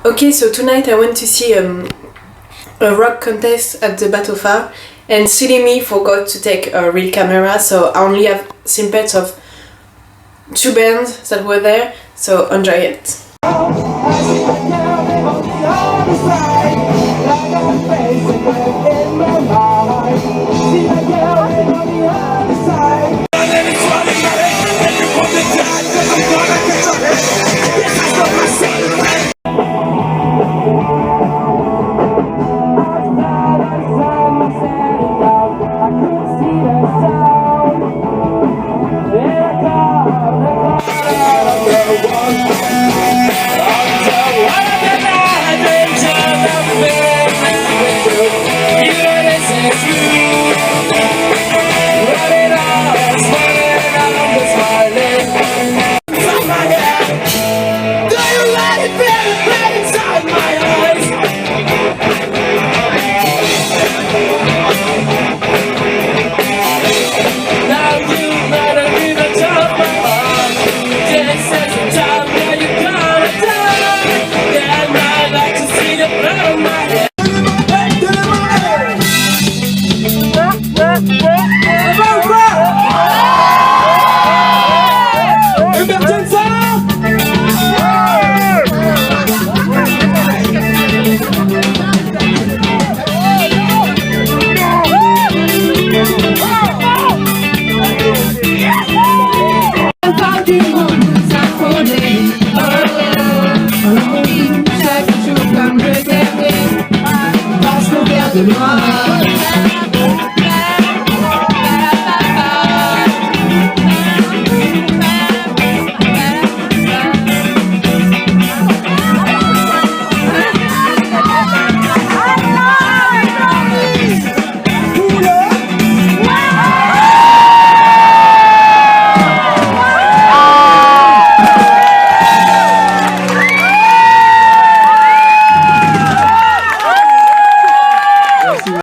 Okay, so tonight I went to see a rock contest at the Bateau Phare, and silly me forgot to take a real camera, so I only have snippets of 2 bands that were there, so enjoy it.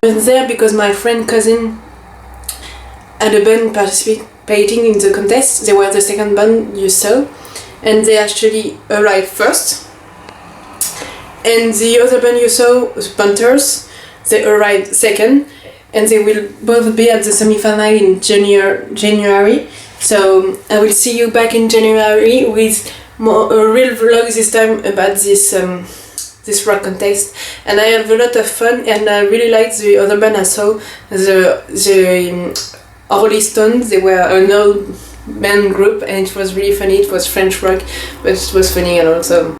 I was there because my friend cousin had a band participating in the contest. They were the second band you saw, and they actually arrived first. And the other band you saw, the Panthers, they arrived second, and they will both be at the semi-final in January. So I will see you back in January with a real vlog this time about this rock contest, and I have a lot of fun, and I really liked the other band I saw, the Rolling Stones. They were an old band group, and it was really funny. It was French rock, but it was funny and also